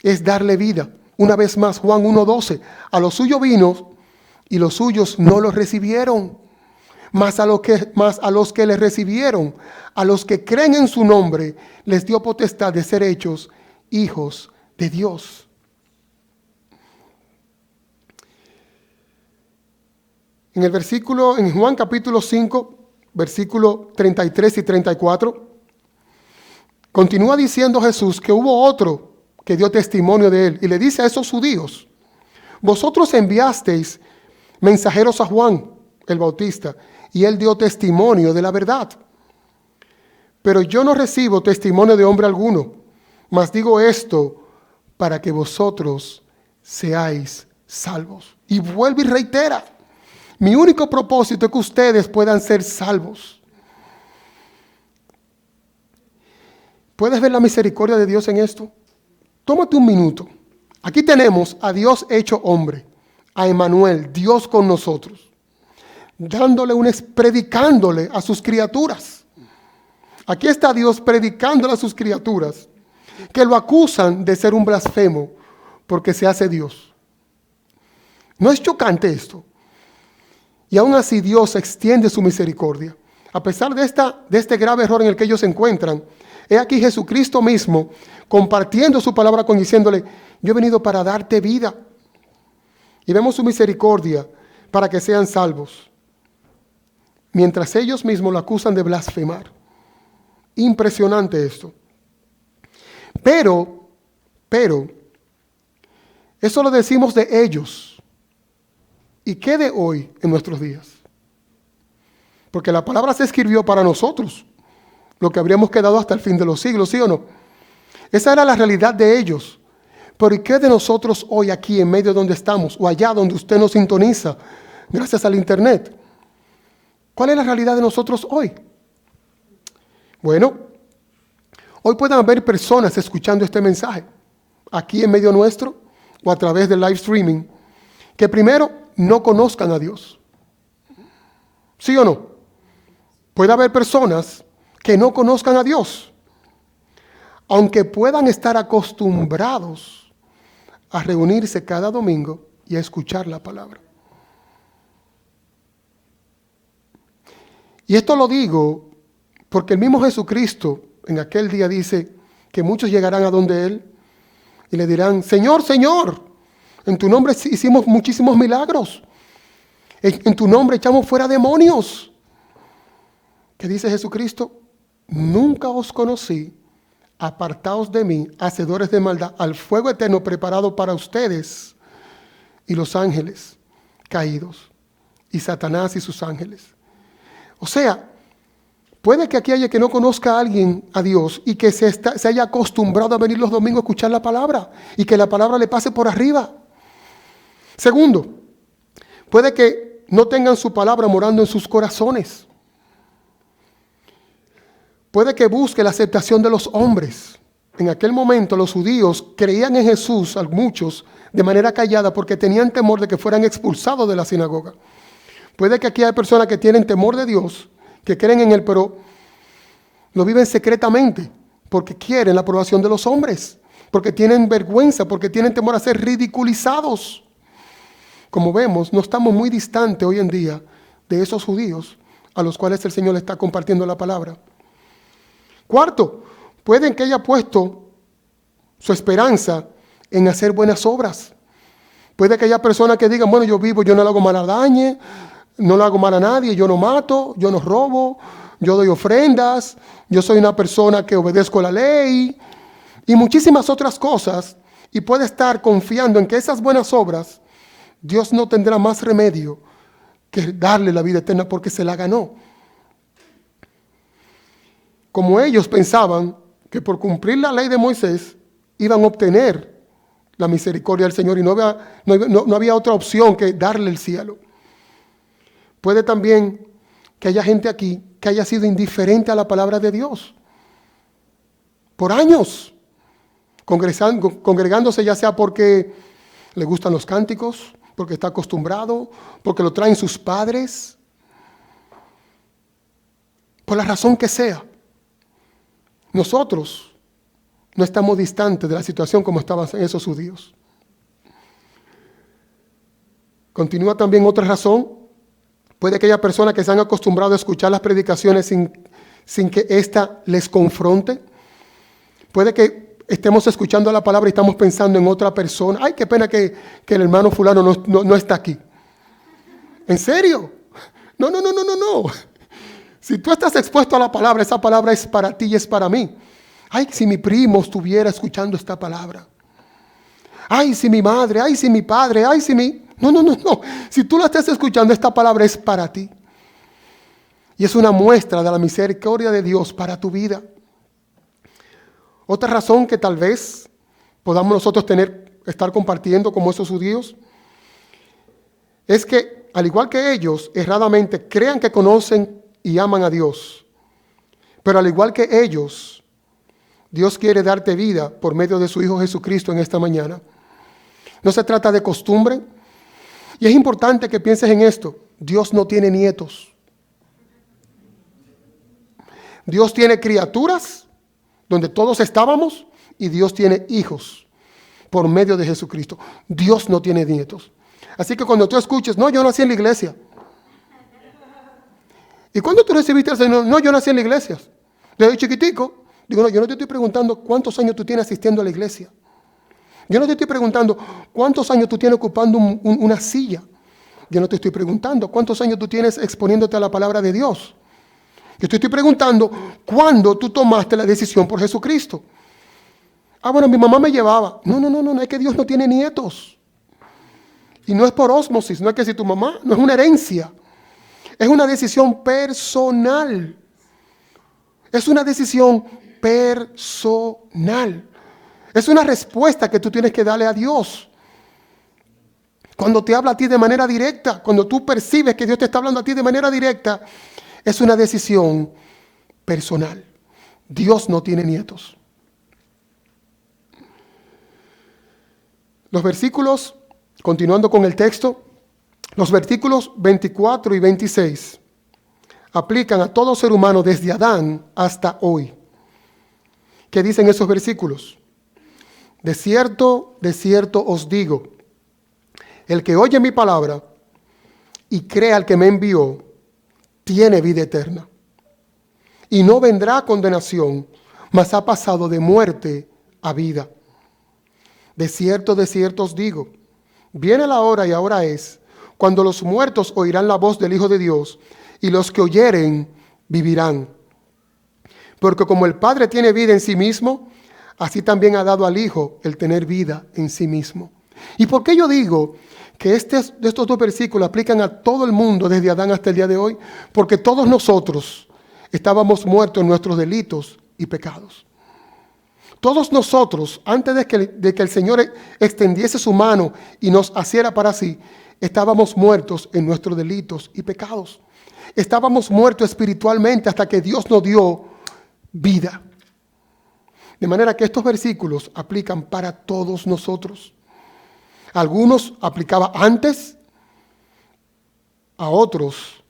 es darle vida. Una vez más, Juan 1:12, a los suyos vino y los suyos no los recibieron. Mas a los que le recibieron, a los que creen en su nombre, les dio potestad de ser hechos hijos de Dios. En Juan capítulo 5, versículos 33 y 34, continúa diciendo Jesús que hubo otro que dio testimonio de él y le dice a esos judíos: vosotros enviasteis mensajeros a Juan el Bautista y él dio testimonio de la verdad. Pero yo no recibo testimonio de hombre alguno, mas digo esto para que vosotros seáis salvos. Y vuelve y reitera: mi único propósito es que ustedes puedan ser salvos. ¿Puedes ver la misericordia de Dios en esto? Tómate un minuto. Aquí tenemos a Dios hecho hombre, a Emmanuel, Dios con nosotros, predicándole a sus criaturas. Aquí está Dios predicándole a sus criaturas que lo acusan de ser un blasfemo porque se hace Dios. ¿No es chocante esto? Y aún así Dios extiende su misericordia. A pesar de este grave error en el que ellos se encuentran, he aquí Jesucristo mismo compartiendo su palabra con diciéndole: yo he venido para darte vida. Y vemos su misericordia para que sean salvos, mientras ellos mismos lo acusan de blasfemar. Impresionante esto. Pero, eso lo decimos de ellos. ¿Y qué de hoy en nuestros días? Porque la palabra se escribió para nosotros, lo que habríamos quedado hasta el fin de los siglos, ¿sí o no? Esa era la realidad de ellos. Pero ¿y qué de nosotros hoy aquí en medio de donde estamos o allá donde usted nos sintoniza gracias al internet? ¿Cuál es la realidad de nosotros hoy? Bueno, hoy pueden haber personas escuchando este mensaje aquí en medio nuestro o a través del live streaming que primero no conozcan a Dios. ¿Sí o no? Puede haber personas que no conozcan a Dios, aunque puedan estar acostumbrados a reunirse cada domingo y a escuchar la palabra. Y esto lo digo porque el mismo Jesucristo en aquel día dice que muchos llegarán a donde Él y le dirán: Señor, Señor, en tu nombre hicimos muchísimos milagros. En tu nombre echamos fuera demonios. ¿Qué dice Jesucristo? Nunca os conocí, apartaos de mí, hacedores de maldad, al fuego eterno preparado para ustedes y los ángeles caídos, y Satanás y sus ángeles. O sea, puede que aquí haya que no conozca a alguien a Dios y que se haya acostumbrado a venir los domingos a escuchar la palabra y que la palabra le pase por arriba. Segundo, puede que no tengan su palabra morando en sus corazones. Puede que busque la aceptación de los hombres. En aquel momento los judíos creían en Jesús, a muchos, de manera callada porque tenían temor de que fueran expulsados de la sinagoga. Puede que aquí hay personas que tienen temor de Dios, que creen en Él, pero lo viven secretamente porque quieren la aprobación de los hombres, porque tienen vergüenza, porque tienen temor a ser ridiculizados. Como vemos, no estamos muy distantes hoy en día de esos judíos a los cuales el Señor le está compartiendo la palabra. Cuarto, pueden que haya puesto su esperanza en hacer buenas obras. Puede que haya personas que digan, bueno, yo vivo, yo no le hago mal a nadie, no le hago mal a nadie, yo no mato, yo no robo, yo doy ofrendas, yo soy una persona que obedezco la ley y muchísimas otras cosas. Y puede estar confiando en que esas buenas obras, Dios no tendrá más remedio que darle la vida eterna porque se la ganó. Como ellos pensaban que por cumplir la ley de Moisés iban a obtener la misericordia del Señor y no había otra opción que darle el cielo. Puede también que haya gente aquí que haya sido indiferente a la palabra de Dios por años, congregándose ya sea porque le gustan los cánticos, porque está acostumbrado, porque lo traen sus padres, por la razón que sea. Nosotros no estamos distantes de la situación como estaban esos judíos. Continúa también otra razón. Puede que haya personas que se han acostumbrado a escuchar las predicaciones sin que ésta les confronte. Puede que estemos escuchando la palabra y estamos pensando en otra persona. Ay, qué pena que el hermano fulano no está aquí. ¿En serio? No. Si tú estás expuesto a la palabra, esa palabra es para ti y es para mí. Ay, si mi primo estuviera escuchando esta palabra. Ay, si mi madre, ay, si mi padre, ay, si mi... No. Si tú la estás escuchando, esta palabra es para ti. Y es una muestra de la misericordia de Dios para tu vida. Otra razón que tal vez podamos nosotros estar compartiendo como esos judíos, es que, al igual que ellos, erradamente crean que conocen y aman a Dios. Pero al igual que ellos, Dios quiere darte vida por medio de su Hijo Jesucristo en esta mañana. No se trata de costumbre. Y es importante que pienses en esto. Dios no tiene nietos. Dios tiene criaturas donde todos estábamos y Dios tiene hijos por medio de Jesucristo. Dios no tiene nietos. Así que cuando tú escuches, no, yo nací en la iglesia. ¿Y cuándo tú recibiste al Señor? No, yo nací en la iglesia. Desde chiquitico. Digo, no, yo no te estoy preguntando cuántos años tú tienes asistiendo a la iglesia. Yo no te estoy preguntando cuántos años tú tienes ocupando una silla. Yo no te estoy preguntando cuántos años tú tienes exponiéndote a la palabra de Dios. Yo te estoy preguntando cuándo tú tomaste la decisión por Jesucristo. Ah, bueno, mi mamá me llevaba. No, es que Dios no tiene nietos. Y no es por ósmosis, no es que si tu mamá, no es una herencia. Es una decisión personal. Es una decisión personal. Es una respuesta que tú tienes que darle a Dios. Cuando te habla a ti de manera directa, cuando tú percibes que Dios te está hablando a ti de manera directa, es una decisión personal. Dios no tiene nietos. Los versículos, continuando con el texto, los versículos 24 y 26 aplican a todo ser humano desde Adán hasta hoy. ¿Qué dicen esos versículos? De cierto os digo, el que oye mi palabra y cree al que me envió, tiene vida eterna. Y no vendrá condenación, mas ha pasado de muerte a vida. De cierto os digo, viene la hora y ahora es, cuando los muertos oirán la voz del Hijo de Dios, y los que oyeren vivirán. Porque como el Padre tiene vida en sí mismo, así también ha dado al Hijo el tener vida en sí mismo. ¿Y por qué yo digo que estos dos versículos aplican a todo el mundo desde Adán hasta el día de hoy? Porque todos nosotros estábamos muertos en nuestros delitos y pecados. Todos nosotros, antes de que el Señor extendiese su mano y nos asiera para sí, estábamos muertos en nuestros delitos y pecados. Estábamos muertos espiritualmente hasta que Dios nos dio vida. De manera que estos versículos aplican para todos nosotros. Algunos aplicaba antes, a otros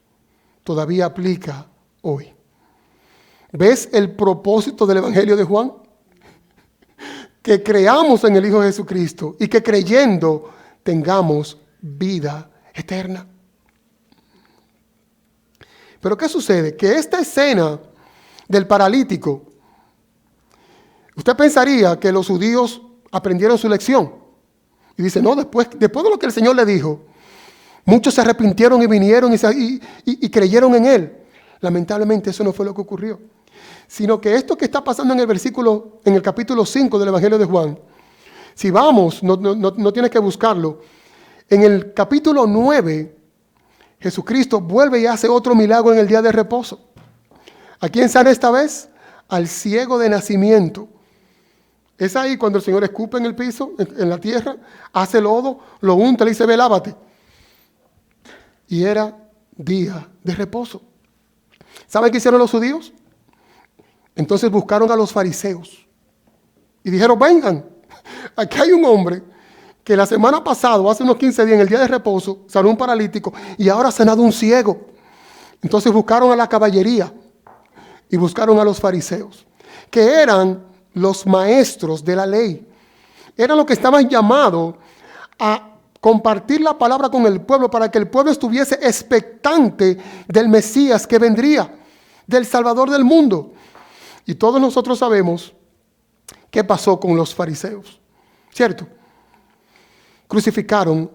todavía aplica hoy. ¿Ves el propósito del Evangelio de Juan? Que creamos en el Hijo de Jesucristo y que creyendo tengamos vida eterna. Pero ¿qué sucede? Que esta escena del paralítico, usted pensaría que los judíos aprendieron su lección. Y dice, no, después de lo que el Señor le dijo, muchos se arrepintieron y vinieron y creyeron en Él. Lamentablemente eso no fue lo que ocurrió. Sino que esto que está pasando en el capítulo 5 del Evangelio de Juan, si vamos, no tienes que buscarlo, en el capítulo 9, Jesucristo vuelve y hace otro milagro en el día de reposo. ¿A quién sana esta vez? Al ciego de nacimiento. Es ahí cuando el Señor escupe en el piso, en la tierra, hace lodo, lo unta, le dice, ve, lávate. Y era día de reposo. ¿Saben qué hicieron los judíos? Entonces buscaron a los fariseos y dijeron, vengan, aquí hay un hombre que la semana pasada, hace unos 15 días, en el día de reposo, sanó un paralítico y ahora ha sanado un ciego. Entonces buscaron a la caballería y buscaron a los fariseos, que eran los maestros de la ley. Eran los que estaban llamados a compartir la palabra con el pueblo para que el pueblo estuviese expectante del Mesías que vendría, del Salvador del mundo. Y todos nosotros sabemos qué pasó con los fariseos, ¿cierto? Crucificaron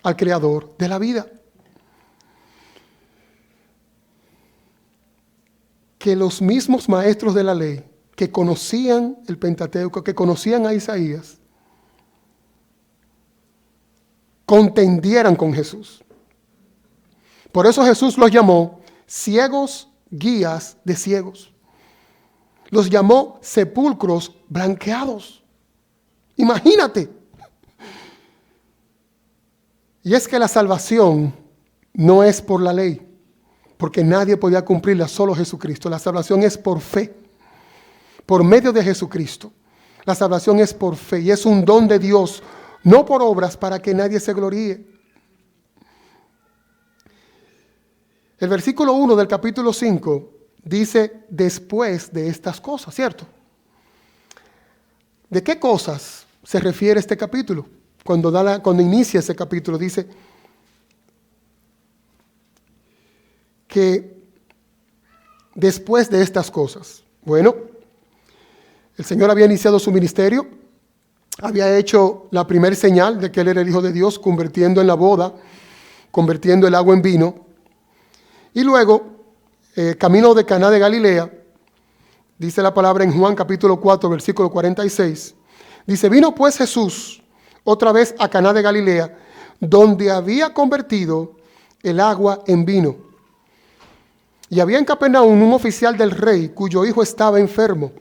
al Creador de la vida. Que los mismos maestros de la ley, que conocían el Pentateuco, que conocían a Isaías, contendieran con Jesús. Por eso Jesús los llamó ciegos, guías de ciegos. Los llamó sepulcros blanqueados. Imagínate. Y es que la salvación no es por la ley, porque nadie podía cumplirla, solo Jesucristo. La salvación es por fe, por medio de Jesucristo. La salvación es por fe y es un don de Dios, no por obras para que nadie se gloríe. El versículo 1 del capítulo 5 dice, después de estas cosas, ¿cierto? ¿De qué cosas se refiere este capítulo? Cuando inicia ese capítulo, dice que después de estas cosas, bueno, el Señor había iniciado su ministerio, había hecho la primera señal de que Él era el Hijo de Dios, convirtiendo en la boda, convirtiendo el agua en vino, y luego, camino de Caná de Galilea, dice la palabra en Juan capítulo 4, versículo 46, dice, vino pues Jesús otra vez a Caná de Galilea, donde había convertido el agua en vino. Y había en Capernaum un oficial del rey, cuyo hijo estaba enfermo.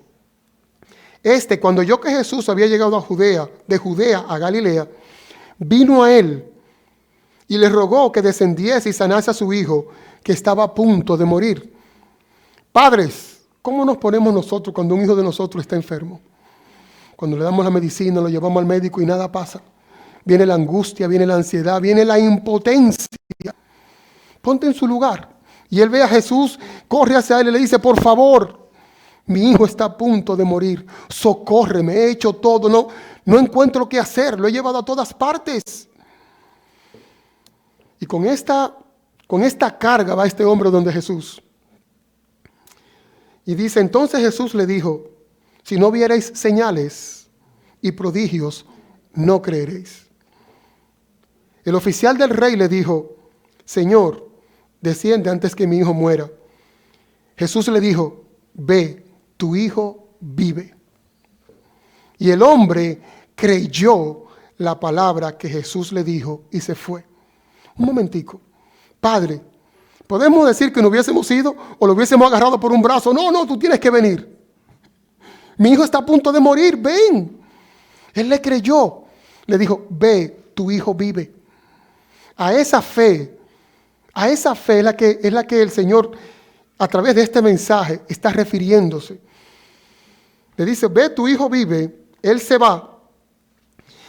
Cuando oyó que Jesús había llegado de Judea a Galilea, vino a él y le rogó que descendiese y sanase a su hijo, que estaba a punto de morir. Padres, ¿cómo nos ponemos nosotros cuando un hijo de nosotros está enfermo? Cuando le damos la medicina, lo llevamos al médico y nada pasa. Viene la angustia, viene la ansiedad, viene la impotencia. Ponte en su lugar. Y él ve a Jesús, corre hacia él y le dice, por favor, mi hijo está a punto de morir. Socórreme, he hecho todo, no encuentro qué hacer, lo he llevado a todas partes. Y con esta carga va este hombre donde Jesús. Y dice, entonces Jesús le dijo, si no viereis señales y prodigios, no creeréis. El oficial del rey le dijo, Señor, desciende antes que mi hijo muera. Jesús le dijo, ve, tu hijo vive. Y el hombre creyó la palabra que Jesús le dijo y se fue. Un momentico. Padre, ¿podemos decir que no hubiésemos ido o lo hubiésemos agarrado por un brazo? No, tú tienes que venir. Mi hijo está a punto de morir, ven. Él le creyó. Le dijo, ve, tu hijo vive. A esa fe es la que el Señor, a través de este mensaje, está refiriéndose. Le dice, ve, tu hijo vive. Él se va.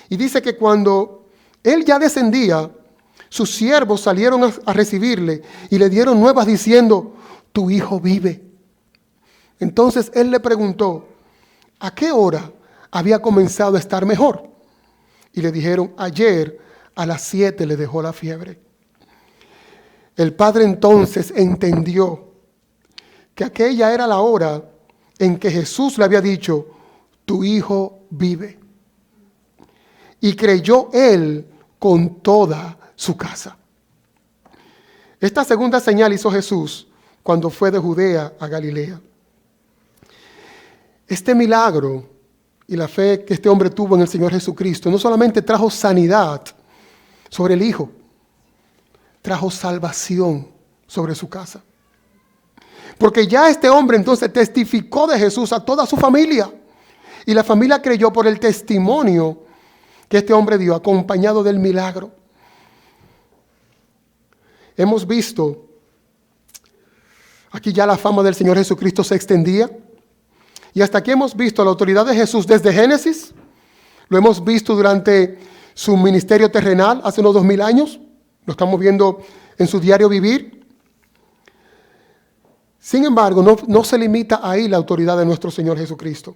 Y dice que cuando él ya descendía, sus siervos salieron a recibirle y le dieron nuevas diciendo, tu hijo vive. Entonces él le preguntó, ¿a qué hora había comenzado a estar mejor? Y le dijeron, ayer a las 7 le dejó la fiebre. El padre entonces entendió que aquella era la hora en que Jesús le había dicho, tu hijo vive. Y creyó él con toda su casa. Esta segunda señal hizo Jesús cuando fue de Judea a Galilea. Este milagro y la fe que este hombre tuvo en el Señor Jesucristo no solamente trajo sanidad sobre el hijo, trajo salvación sobre su casa. Porque ya este hombre entonces testificó de Jesús a toda su familia. Y la familia creyó por el testimonio que este hombre dio, acompañado del milagro. Hemos visto, aquí ya la fama del Señor Jesucristo se extendía. Y hasta aquí hemos visto la autoridad de Jesús desde Génesis. Lo hemos visto durante su ministerio terrenal hace unos 2000 años. Lo estamos viendo en su diario vivir. Sin embargo, no se limita ahí la autoridad de nuestro Señor Jesucristo,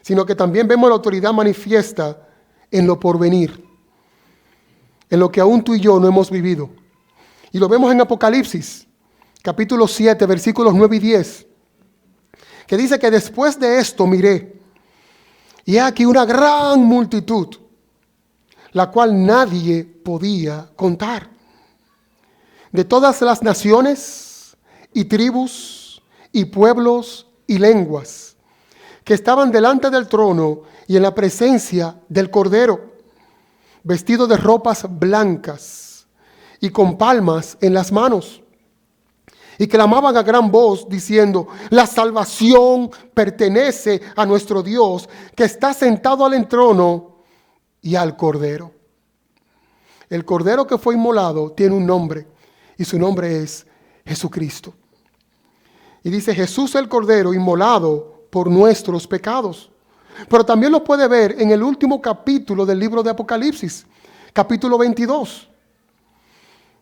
sino que también vemos la autoridad manifiesta en lo porvenir, en lo que aún tú y yo no hemos vivido. Y lo vemos en Apocalipsis, capítulo 7, versículos 9 y 10, que dice que después de esto miré, y he aquí una gran multitud, la cual nadie podía contar, de todas las naciones y tribus y pueblos y lenguas, que estaban delante del trono y en la presencia del Cordero, vestidos de ropas blancas y con palmas en las manos, y clamaban a gran voz diciendo, la salvación pertenece a nuestro Dios, que está sentado al trono y al Cordero. El Cordero que fue inmolado tiene un nombre, y su nombre es Jesucristo. Y dice, Jesús el Cordero inmolado por nuestros pecados. Pero también lo puede ver en el último capítulo del libro de Apocalipsis, capítulo 22,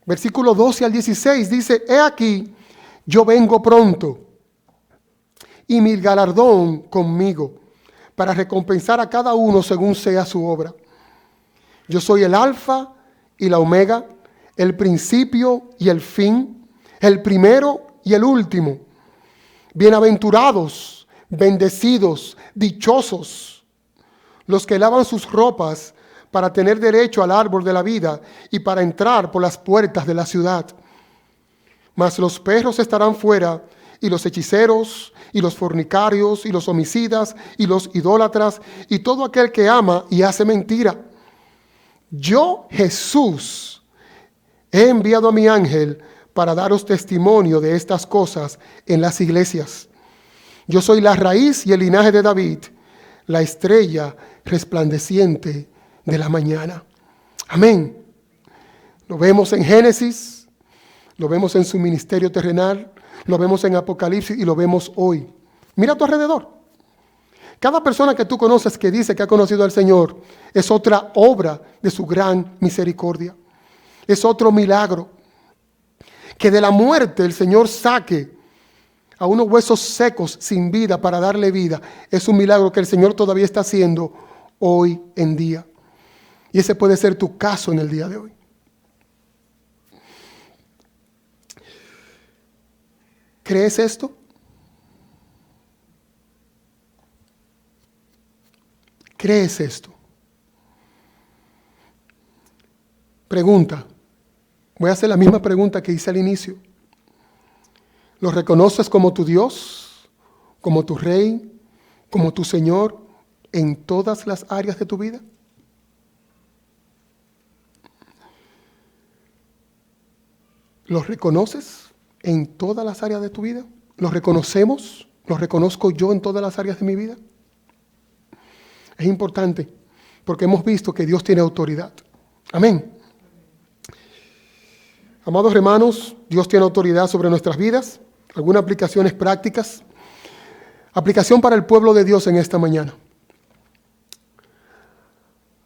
versículo 12 al 16, dice, he aquí, yo vengo pronto, y mi galardón conmigo, para recompensar a cada uno según sea su obra. Yo soy el Alfa y la Omega, el principio y el fin, el primero y el último. Bienaventurados, bendecidos, dichosos, los que lavan sus ropas para tener derecho al árbol de la vida y para entrar por las puertas de la ciudad. Mas los perros estarán fuera, y los hechiceros, y los fornicarios, y los homicidas, y los idólatras, y todo aquel que ama y hace mentira. Yo, Jesús, he enviado a mi ángel para daros testimonio de estas cosas en las iglesias. Yo soy la raíz y el linaje de David, la estrella resplandeciente de la mañana. Amén. Lo vemos en Génesis, lo vemos en su ministerio terrenal, lo vemos en Apocalipsis y lo vemos hoy. Mira a tu alrededor. Cada persona que tú conoces que dice que ha conocido al Señor es otra obra de su gran misericordia. Es otro milagro. Que de la muerte el Señor saque a unos huesos secos sin vida para darle vida. Es un milagro que el Señor todavía está haciendo hoy en día. Y ese puede ser tu caso en el día de hoy. ¿Crees esto? ¿Crees esto? Pregunta. Voy a hacer la misma pregunta que hice al inicio. ¿Lo reconoces como tu Dios, como tu Rey, como tu Señor en todas las áreas de tu vida? ¿Lo reconoces en todas las áreas de tu vida? ¿Lo reconocemos? ¿Lo reconozco yo en todas las áreas de mi vida? Es importante porque hemos visto que Dios tiene autoridad. Amén. Amados hermanos, Dios tiene autoridad sobre nuestras vidas. Algunas aplicaciones prácticas. Aplicación para el pueblo de Dios en esta mañana.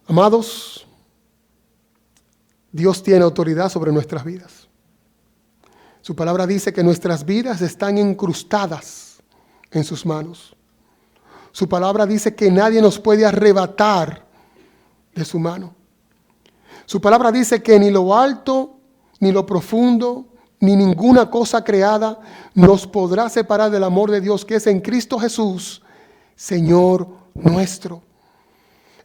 Amados, Dios tiene autoridad sobre nuestras vidas. Su palabra dice que nuestras vidas están incrustadas en sus manos. Su palabra dice que nadie nos puede arrebatar de su mano. Su palabra dice que ni lo alto, ni lo profundo, ni ninguna cosa creada nos podrá separar del amor de Dios que es en Cristo Jesús, Señor nuestro.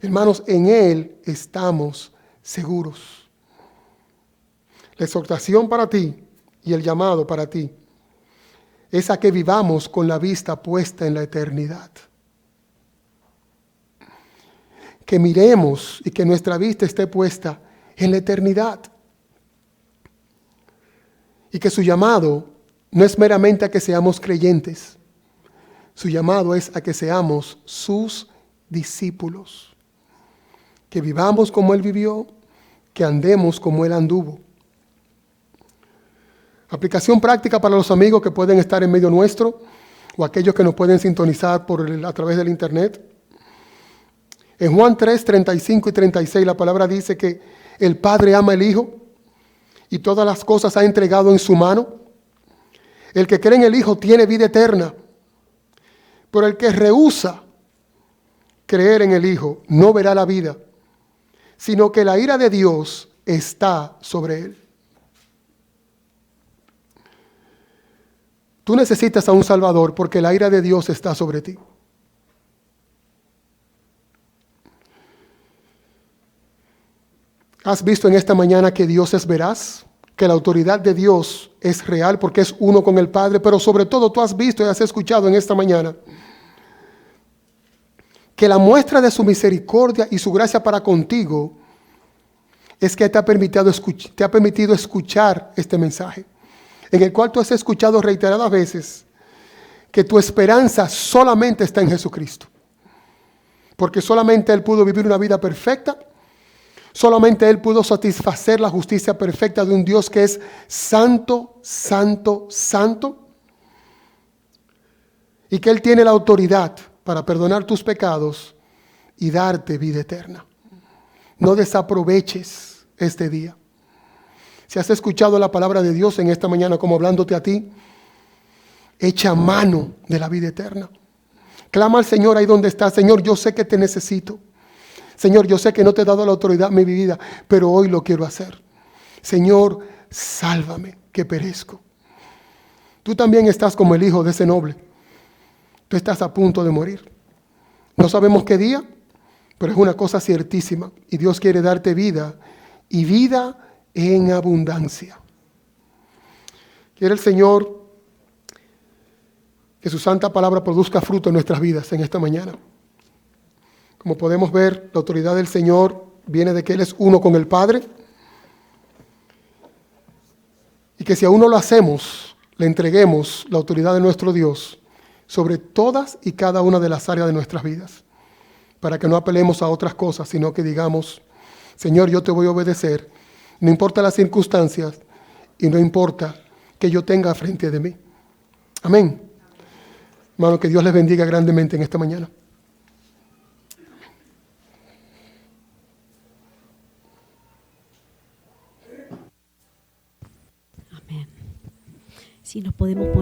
Hermanos, en Él estamos seguros. La exhortación para ti y el llamado para ti es a que vivamos con la vista puesta en la eternidad. Que miremos y que nuestra vista esté puesta en la eternidad. Y que su llamado no es meramente a que seamos creyentes. Su llamado es a que seamos sus discípulos. Que vivamos como Él vivió, que andemos como Él anduvo. Aplicación práctica para los amigos que pueden estar en medio nuestro o aquellos que nos pueden sintonizar a través del internet. En Juan 3, 35 y 36 la palabra dice que el Padre ama al Hijo y todas las cosas ha entregado en su mano. El que cree en el Hijo tiene vida eterna, pero el que rehúsa creer en el Hijo no verá la vida, sino que la ira de Dios está sobre él. Tú necesitas a un Salvador porque la ira de Dios está sobre ti. ¿Has visto en esta mañana que Dios es veraz? Que la autoridad de Dios es real porque es uno con el Padre, pero sobre todo tú has visto y has escuchado en esta mañana que la muestra de su misericordia y su gracia para contigo es que te ha permitido escuchar este mensaje, en el cual tú has escuchado reiteradas veces que tu esperanza solamente está en Jesucristo. Porque solamente Él pudo vivir una vida perfecta, solamente Él pudo satisfacer la justicia perfecta de un Dios que es santo, santo, santo, y que Él tiene la autoridad para perdonar tus pecados y darte vida eterna. No desaproveches este día. Si has escuchado la palabra de Dios en esta mañana como hablándote a ti, echa mano de la vida eterna. Clama al Señor ahí donde estás. Señor, yo sé que te necesito. Señor, yo sé que no te he dado la autoridad en mi vida, pero hoy lo quiero hacer. Señor, sálvame, que perezco. Tú también estás como el hijo de ese noble. Tú estás a punto de morir. No sabemos qué día, pero es una cosa ciertísima. Y Dios quiere darte vida y vida en abundancia. Quiere el Señor que su santa palabra produzca fruto en nuestras vidas en esta mañana. Como podemos ver, la autoridad del Señor viene de que Él es uno con el Padre. Y que si aún no lo hacemos, le entreguemos la autoridad de nuestro Dios sobre todas y cada una de las áreas de nuestras vidas. Para que no apelemos a otras cosas, sino que digamos, Señor, yo te voy a obedecer. No importa las circunstancias y no importa que yo tenga frente de mí. Amén. Hermano, que Dios les bendiga grandemente en esta mañana. Amén. Si nos podemos poner